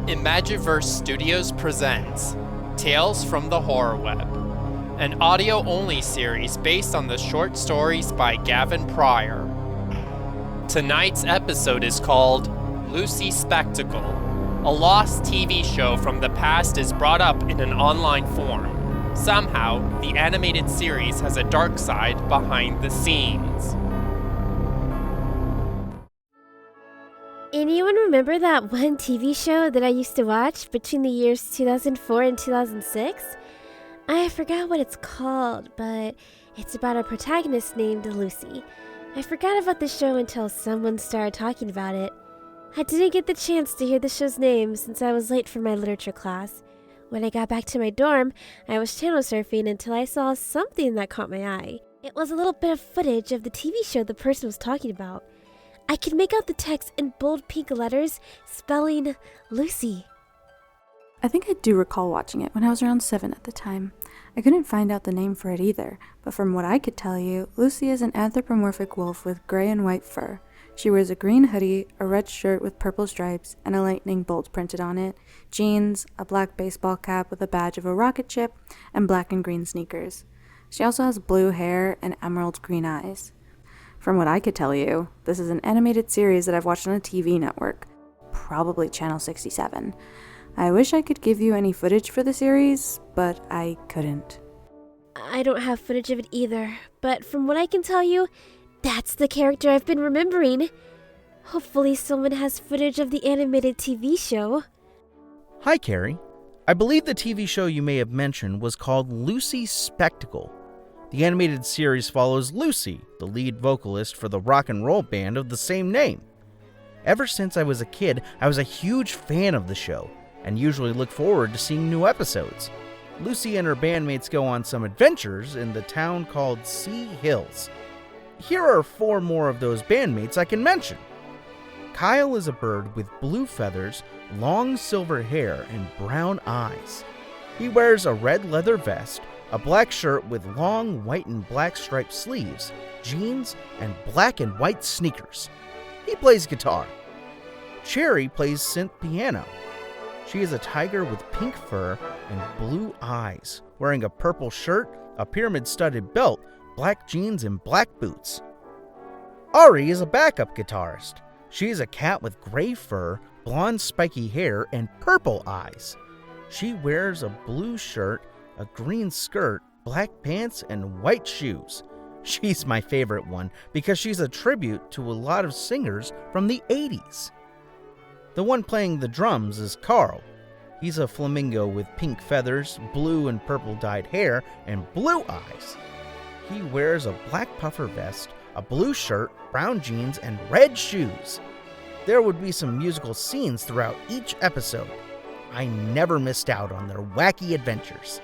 Imagiverse Studios presents Tales from the Horrorweb, an audio-only series based on the short stories by Gavin Pryor. Tonight's episode is called Lucy Spectacle. A lost TV show from the past is brought up in an online form. Somehow, the animated series has a dark side behind the scenes. Anyone remember that one TV show that I used to watch between the years 2004 and 2006? I forgot what it's called, but it's about a protagonist named Lucy. I forgot about the show until someone started talking about it. I didn't get the chance to hear the show's name since I was late for my literature class. When I got back to my dorm, I was channel surfing until I saw something that caught my eye. It was a little bit of footage of the TV show the person was talking about. I could make out the text in bold pink letters spelling Lucy. I think I do recall watching it when I was around 7 at the time. I couldn't find out the name for it either, but from what I could tell you, Lucy is an anthropomorphic wolf with gray and white fur. She wears a green hoodie, a red shirt with purple stripes, and a lightning bolt printed on it, jeans, a black baseball cap with a badge of a rocket ship, and black and green sneakers. She also has blue hair and emerald green eyes. From what I could tell you, this is an animated series that I've watched on a TV network, probably Channel 67. I wish I could give you any footage for the series, but I couldn't. I don't have footage of it either, but from what I can tell you, that's the character I've been remembering. Hopefully someone has footage of the animated TV show. Hi, Carrie. I believe the TV show you may have mentioned was called Lucy Spectacle. The animated series follows Lucy, the lead vocalist for the rock and roll band of the same name. Ever since I was a kid, I was a huge fan of the show, and usually look forward to seeing new episodes. Lucy and her bandmates go on some adventures in the town called Sea Hills. Here are 4 more of those bandmates I can mention. Kyle is a bird with blue feathers, long silver hair, and brown eyes. He wears a red leather vest, a black shirt with long white and black striped sleeves, jeans, and black and white sneakers. He plays guitar. Cherry plays synth piano. She is a tiger with pink fur and blue eyes, wearing a purple shirt, a pyramid-studded belt, black jeans, and black boots. Ari is a backup guitarist. She is a cat with gray fur, blonde spiky hair, and purple eyes. She wears a blue shirt, a green skirt, black pants, and white shoes. She's my favorite one because she's a tribute to a lot of singers from the 80s. The one playing the drums is Carl. He's a flamingo with pink feathers, blue and purple dyed hair, and blue eyes. He wears a black puffer vest, a blue shirt, brown jeans, and red shoes. There would be some musical scenes throughout each episode. I never missed out on their wacky adventures.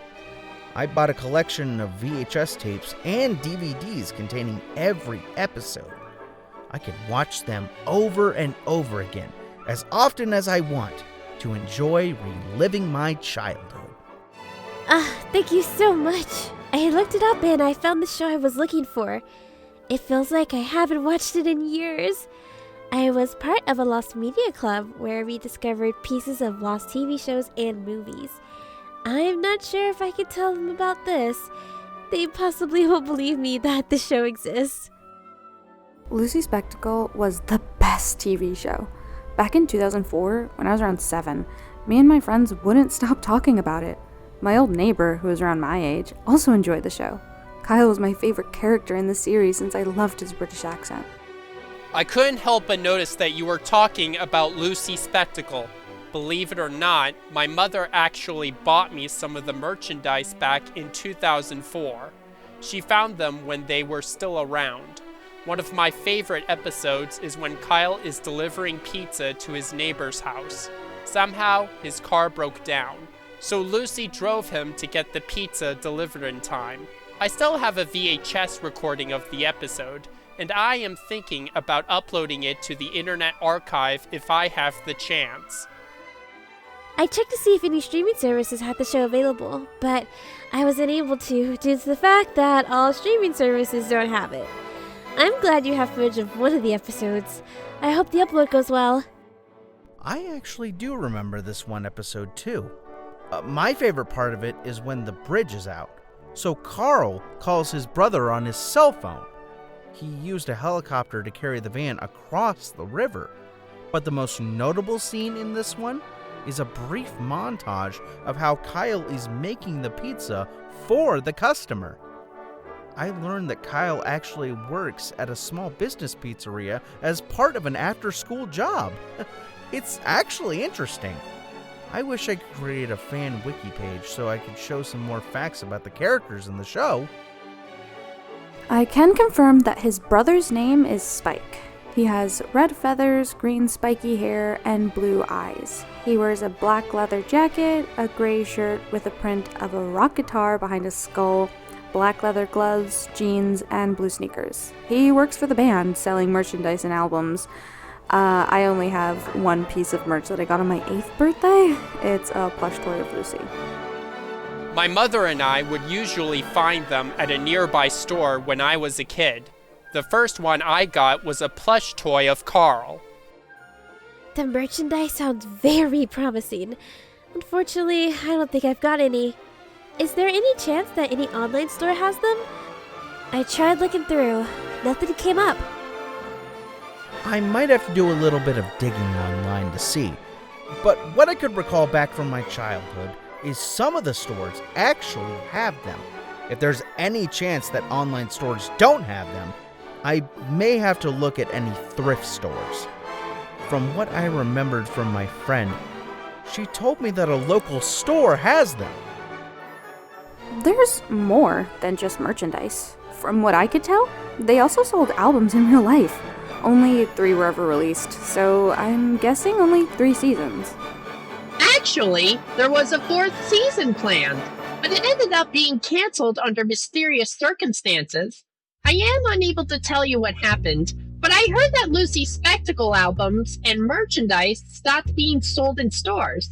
I bought a collection of VHS tapes and DVDs containing every episode. I could watch them over and over again, as often as I want, to enjoy reliving my childhood. Thank you so much. I looked it up and I found the show I was looking for. It feels like I haven't watched it in years. I was part of a Lost Media Club where we discovered pieces of lost TV shows and movies. I'm not sure if I could tell them about this. They possibly won't believe me that the show exists. Lucy Spectacle was the best TV show. Back in 2004, when I was around 7, me and my friends wouldn't stop talking about it. My old neighbor, who was around my age, also enjoyed the show. Kyle was my favorite character in the series since I loved his British accent. I couldn't help but notice that you were talking about Lucy Spectacle. Believe it or not, my mother actually bought me some of the merchandise back in 2004. She found them when they were still around. One of my favorite episodes is when Kyle is delivering pizza to his neighbor's house. Somehow, his car broke down, so Lucy drove him to get the pizza delivered in time. I still have a VHS recording of the episode, and I am thinking about uploading it to the Internet Archive if I have the chance. I checked to see if any streaming services had the show available, but I wasn't able to due to the fact that all streaming services don't have it. I'm glad you have footage of one of the episodes. I hope the upload goes well. I actually do remember this one episode too. My favorite part of it is when the bridge is out. So Carl calls his brother on his cell phone. He used a helicopter to carry the van across the river. But the most notable scene in this one is a brief montage of how Kyle is making the pizza for the customer. I learned that Kyle actually works at a small business pizzeria as part of an after-school job. It's actually interesting. I wish I could create a fan wiki page so I could show some more facts about the characters in the show. I can confirm that his brother's name is Spike. He has red feathers, green spiky hair, and blue eyes. He wears a black leather jacket, a gray shirt with a print of a rock guitar behind his skull, black leather gloves, jeans, and blue sneakers. He works for the band, selling merchandise and albums. I only have one piece of merch that I got on my 8th birthday. It's a plush toy of Lucy. My mother and I would usually find them at a nearby store when I was a kid. The first one I got was a plush toy of Carl. The merchandise sounds very promising. Unfortunately, I don't think I've got any. Is there any chance that any online store has them? I tried looking through. Nothing came up. I might have to do a little bit of digging online to see. But what I could recall back from my childhood is some of the stores actually have them. If there's any chance that online stores don't have them, I may have to look at any thrift stores. From what I remembered from my friend, she told me that a local store has them. There's more than just merchandise. From what I could tell, they also sold albums in real life. Only 3 were ever released, so I'm guessing only 3 seasons. Actually, there was a 4th season planned, but it ended up being canceled under mysterious circumstances. I am unable to tell you what happened, but I heard that Lucy's Spectacle albums and merchandise stopped being sold in stores.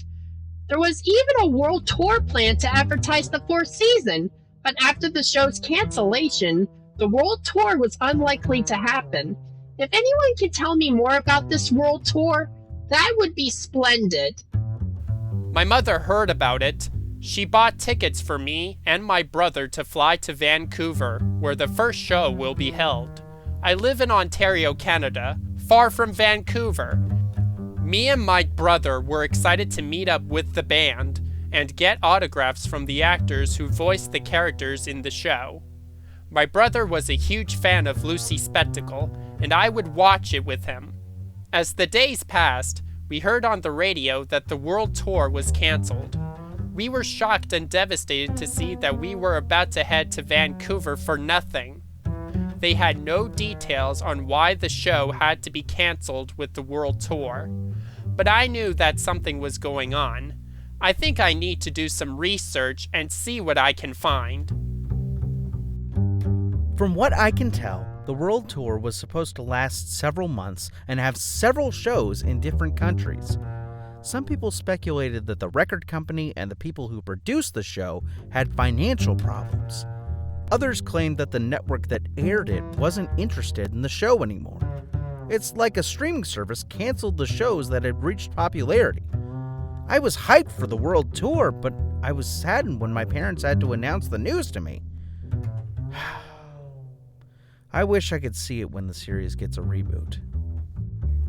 There was even a world tour planned to advertise the 4th season, but after the show's cancellation, the world tour was unlikely to happen. If anyone can tell me more about this world tour, that would be splendid. My mother heard about it. She bought tickets for me and my brother to fly to Vancouver, where the first show will be held. I live in Ontario, Canada, far from Vancouver. Me and my brother were excited to meet up with the band and get autographs from the actors who voiced the characters in the show. My brother was a huge fan of Lucy Spectacle, and I would watch it with him. As the days passed, we heard on the radio that the world tour was canceled. We were shocked and devastated to see that we were about to head to Vancouver for nothing. They had no details on why the show had to be canceled with the world tour, but I knew that something was going on. I think I need to do some research and see what I can find. From what I can tell, the world tour was supposed to last several months and have several shows in different countries. Some people speculated that the record company and the people who produced the show had financial problems. Others claimed that the network that aired it wasn't interested in the show anymore. It's like a streaming service canceled the shows that had reached popularity. I was hyped for the world tour, but I was saddened when my parents had to announce the news to me. I wish I could see it when the series gets a reboot.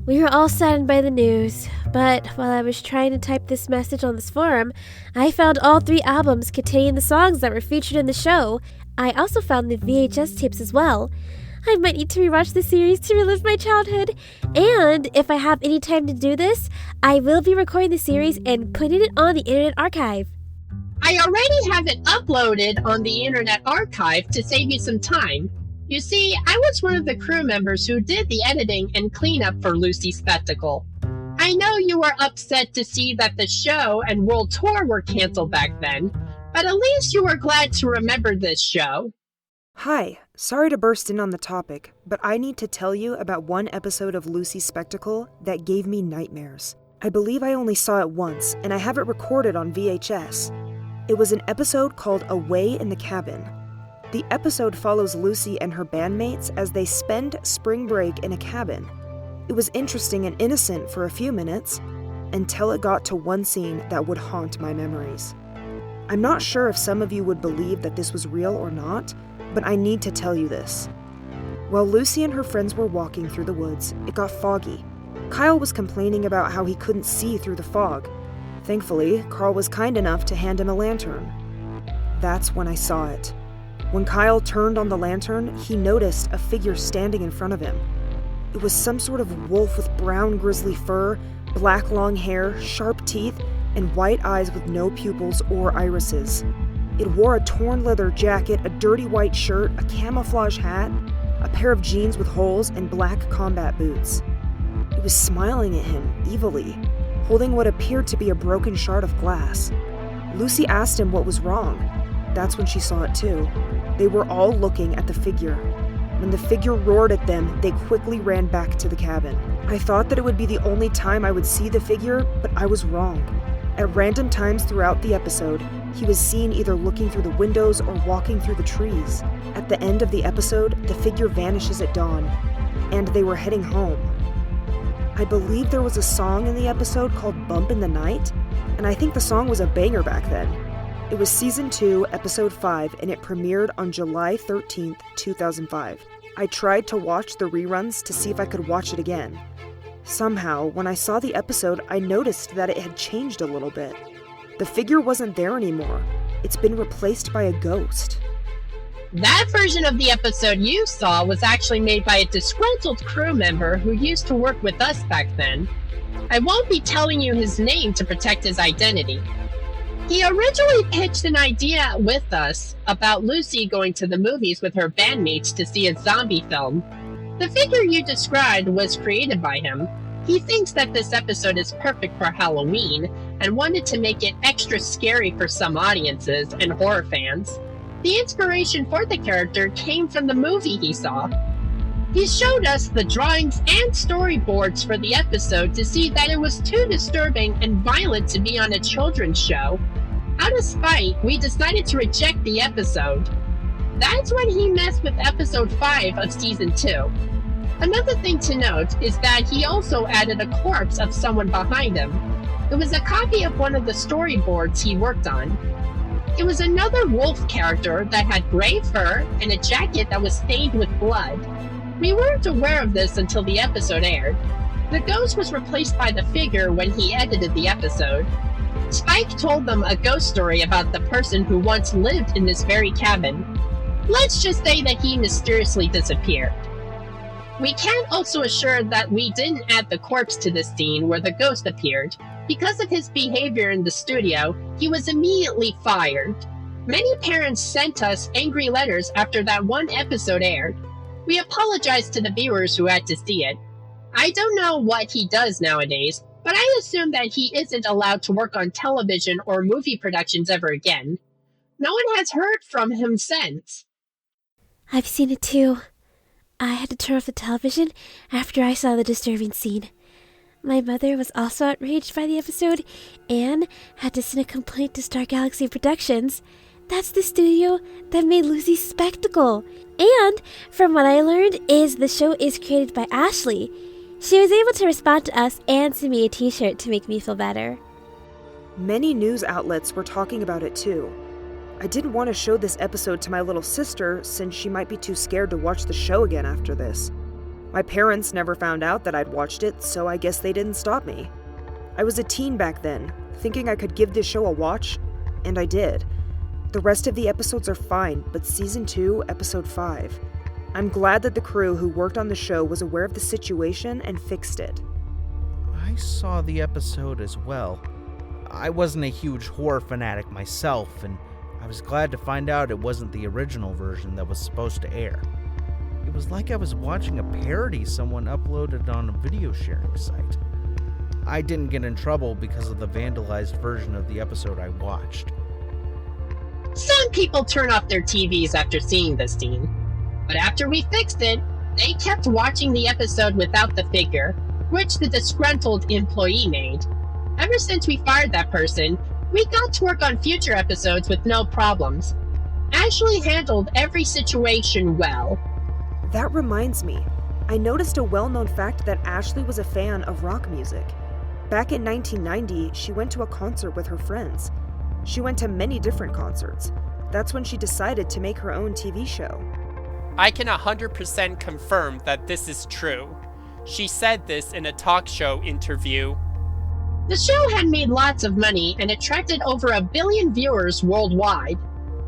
We were all saddened by the news, but while I was trying to type this message on this forum, I found all 3 albums containing the songs that were featured in the show. I also found the VHS tapes as well. I might need to rewatch the series to relive my childhood, and if I have any time to do this, I will be recording the series and putting it on the Internet Archive. I already have it uploaded on the Internet Archive to save you some time. You see, I was one of the crew members who did the editing and cleanup for Lucy Spectacle. I know you were upset to see that the show and world tour were canceled back then, but at least you were glad to remember this show. Hi, sorry to burst in on the topic, but I need to tell you about one episode of Lucy Spectacle that gave me nightmares. I believe I only saw it once, and I have it recorded on VHS. It was an episode called Away in the Cabin. The episode follows Lucy and her bandmates as they spend spring break in a cabin. It was interesting and innocent for a few minutes. until it got to one scene that would haunt my memories. I'm not sure if some of you would believe that this was real or not, but I need to tell you this. While Lucy and her friends were walking through the woods, it got foggy. Kyle was complaining about how he couldn't see through the fog. Thankfully, Carl was kind enough to hand him a lantern. That's when I saw it. When Kyle turned on the lantern, he noticed a figure standing in front of him. It was some sort of wolf with brown grizzly fur, black long hair, sharp teeth, and white eyes with no pupils or irises. It wore a torn leather jacket, a dirty white shirt, a camouflage hat, a pair of jeans with holes, and black combat boots. It was smiling at him, evilly, holding what appeared to be a broken shard of glass. Lucy asked him what was wrong. That's when she saw it too. They were all looking at the figure. When the figure roared at them, they quickly ran back to the cabin. I thought that it would be the only time I would see the figure, but I was wrong. At random times throughout the episode, he was seen either looking through the windows or walking through the trees. At the end of the episode, the figure vanishes at dawn, and they were heading home. I believe there was a song in the episode called Bump in the Night, and I think the song was a banger back then. It was Season 2, Episode 5, and it premiered on July 13th, 2005. I tried to watch the reruns to see if I could watch it again. Somehow, when I saw the episode, I noticed that it had changed a little bit. The figure wasn't there anymore. It's been replaced by a ghost. That version of the episode you saw was actually made by a disgruntled crew member who used to work with us back then. I won't be telling you his name to protect his identity. He originally pitched an idea with us about Lucy going to the movies with her bandmates to see a zombie film. The figure you described was created by him. He thinks that this episode is perfect for Halloween and wanted to make it extra scary for some audiences and horror fans. The inspiration for the character came from the movie he saw. He showed us the drawings and storyboards for the episode to see that it was too disturbing and violent to be on a children's show. Out of spite, we decided to reject the episode. That's when he messed with episode 5 of season 2. Another thing to note is that he also added a corpse of someone behind him. It was a copy of one of the storyboards he worked on. It was another wolf character that had gray fur and a jacket that was stained with blood. We weren't aware of this until the episode aired. The ghost was replaced by the figure when he edited the episode. Spike told them a ghost story about the person who once lived in this very cabin. Let's just say that he mysteriously disappeared. We can also assure that we didn't add the corpse to the scene where the ghost appeared. Because of his behavior in the studio, he was immediately fired. Many parents sent us angry letters after that one episode aired. We apologize to the viewers who had to see it. I don't know what he does nowadays, but I assume that he isn't allowed to work on television or movie productions ever again. No one has heard from him since. I've seen it too. I had to turn off the television after I saw the disturbing scene. My mother was also outraged by the episode and had to send a complaint to Star Galaxy Productions. That's the studio that made Lucy Spectacle. And from what I learned is the show is created by Ashley. She was able to respond to us and send me a t-shirt to make me feel better. Many news outlets were talking about it too. I didn't want to show this episode to my little sister since she might be too scared to watch the show again after this. My parents never found out that I'd watched it, so I guess they didn't stop me. I was a teen back then, thinking I could give this show a watch, and I did. The rest of the episodes are fine, but Season 2, Episode 5. I'm glad that the crew who worked on the show was aware of the situation and fixed it. I saw the episode as well. I wasn't a huge horror fanatic myself, and I was glad to find out it wasn't the original version that was supposed to air. It was like I was watching a parody someone uploaded on a video sharing site. I didn't get in trouble because of the vandalized version of the episode I watched. Some people turn off their TVs after seeing this scene. But after we fixed it, they kept watching the episode without the figure, which the disgruntled employee made. Ever since we fired that person, we got to work on future episodes with no problems. Ashley handled every situation well. That reminds me, I noticed a well-known fact that Ashley was a fan of rock music. Back in 1990, she went to a concert with her friends. She went to many different concerts. That's when she decided to make her own TV show. I can 100% confirm that this is true. She said this in a talk show interview. The show had made lots of money and attracted over 1 billion viewers worldwide.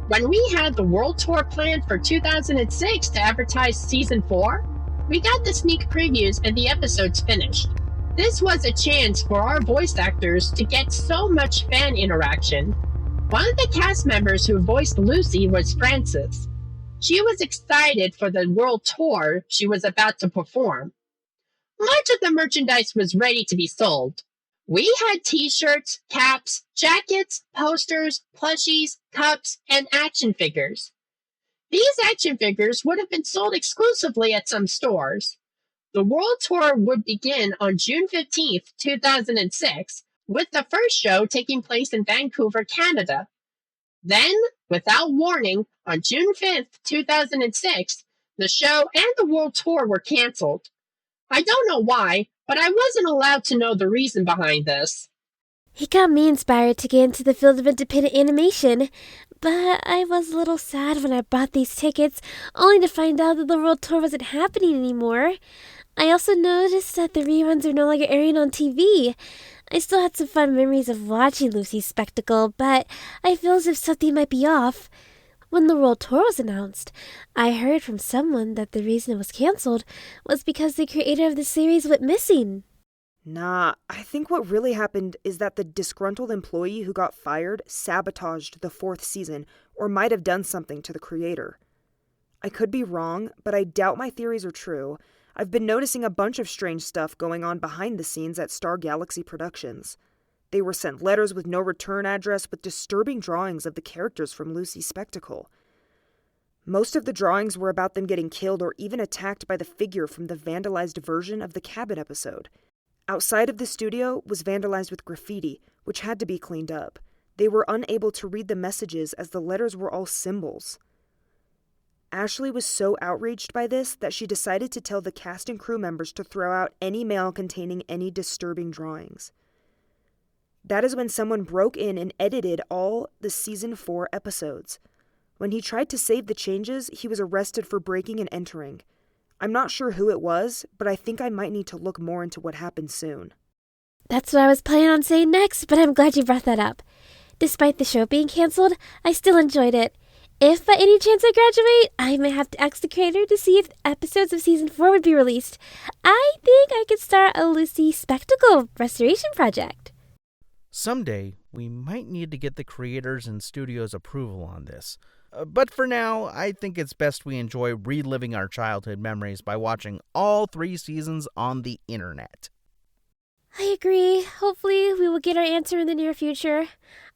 When we had the world tour planned for 2006 to advertise season 4, we got the sneak previews and the episodes finished. This was a chance for our voice actors to get so much fan interaction. One of the cast members who voiced Lucy was Frances. She was excited for the world tour she was about to perform. Much of the merchandise was ready to be sold. We had t-shirts, caps, jackets, posters, plushies, cups, and action figures. These action figures would have been sold exclusively at some stores. The world tour would begin on June 15th, 2006, with the first show taking place in Vancouver, Canada. Then, without warning, on June 5th, 2006, the show and the world tour were canceled. I don't know why, but I wasn't allowed to know the reason behind this. He got me inspired to get into the field of independent animation, but I was a little sad when I bought these tickets, only to find out that the world tour wasn't happening anymore. I also noticed that the reruns are no longer airing on TV. I still had some fun memories of watching Lucy's Spectacle, but I feel as if something might be off. When the world tour was announced, I heard from someone that the reason it was canceled was because the creator of the series went missing. Nah, I think what really happened is that the disgruntled employee who got fired sabotaged the 4th season or might have done something to the creator. I could be wrong, but I doubt my theories are true. I've been noticing a bunch of strange stuff going on behind the scenes at Star Galaxy Productions. They were sent letters with no return address with disturbing drawings of the characters from Lucy's Spectacle. Most of the drawings were about them getting killed or even attacked by the figure from the vandalized version of the Cabin episode. Outside of the studio was vandalized with graffiti, which had to be cleaned up. They were unable to read the messages as the letters were all symbols. Ashley was so outraged by this that she decided to tell the cast and crew members to throw out any mail containing any disturbing drawings. That is when someone broke in and edited all the season 4 episodes. When he tried to save the changes, he was arrested for breaking and entering. I'm not sure who it was, but I think I might need to look more into what happened soon. That's what I was planning on saying next, but I'm glad you brought that up. Despite the show being canceled, I still enjoyed it. If by any chance I graduate, I may have to ask the creator to see if episodes of season 4 would be released. I think I could start a Lucy Spectacle restoration project. Someday, we might need to get the creators and studios' approval on this. But for now, I think it's best we enjoy reliving our childhood memories by watching all 3 seasons on the internet. I agree. Hopefully, we will get our answer in the near future.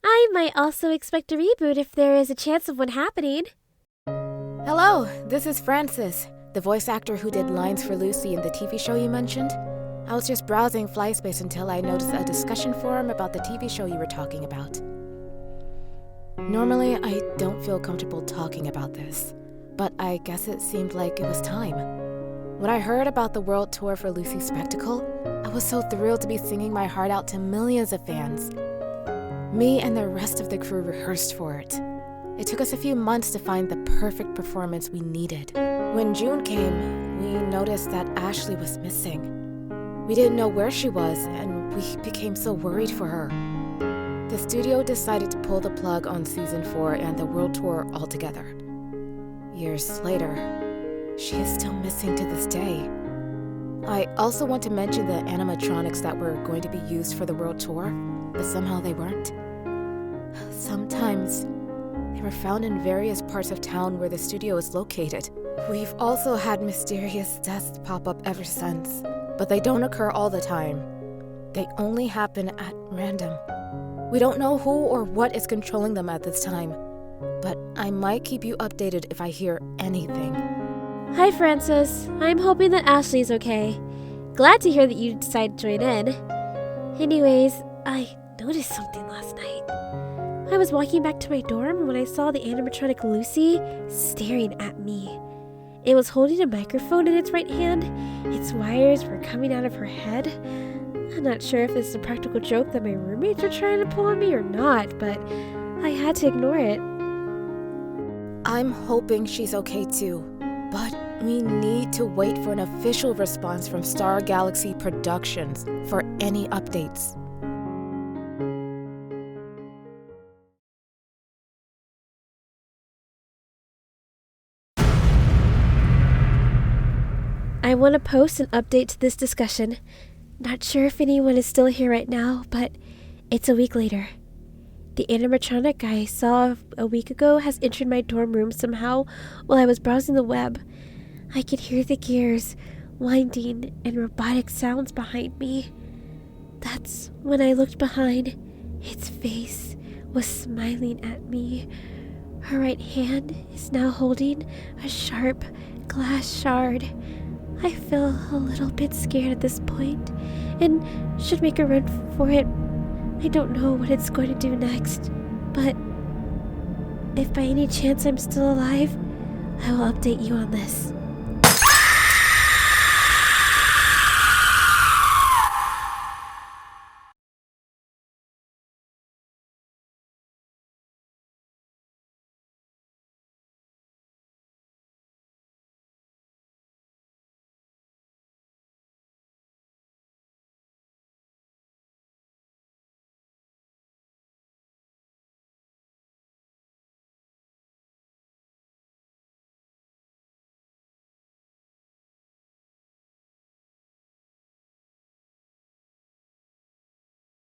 I might also expect a reboot if there is a chance of one happening. Hello, this is Francis, the voice actor who did lines for Lucy in the TV show you mentioned. I was just browsing FlySpace until I noticed a discussion forum about the TV show you were talking about. Normally, I don't feel comfortable talking about this, but I guess it seemed like it was time. When I heard about the world tour for Lucy's Spectacle, I was so thrilled to be singing my heart out to millions of fans. Me and the rest of the crew rehearsed for it. It took us a few months to find the perfect performance we needed. When June came, we noticed that Ashley was missing. We didn't know where she was, and we became so worried for her. The studio decided to pull the plug on season 4 and the world tour altogether. Years later, she is still missing to this day. I also want to mention the animatronics that were going to be used for the world tour, but somehow they weren't. Sometimes they were found in various parts of town where the studio is located. We've also had mysterious deaths pop up ever since, but they don't occur all the time. They only happen at random. We don't know who or what is controlling them at this time, but I might keep you updated if I hear anything. Hi, Francis. I'm hoping that Ashley's okay. Glad to hear that you decided to join in. Anyways, I noticed something last night. I was walking back to my dorm when I saw the animatronic Lucy staring at me. It was holding a microphone in its right hand. Its wires were coming out of her head. I'm not sure if this is a practical joke that my roommates were trying to pull on me or not, but I had to ignore it. I'm hoping she's okay too, but we need to wait for an official response from Star Galaxy Productions for any updates. I want to post an update to this discussion. Not sure if anyone is still here right now, but it's a week later. The animatronic I saw a week ago has entered my dorm room somehow while I was browsing the web. I could hear the gears winding and robotic sounds behind me. That's when I looked behind. Its face was smiling at me. Her right hand is now holding a sharp glass shard. I feel a little bit scared at this point and should make a run for it. I don't know what it's going to do next, but if by any chance I'm still alive, I will update you on this.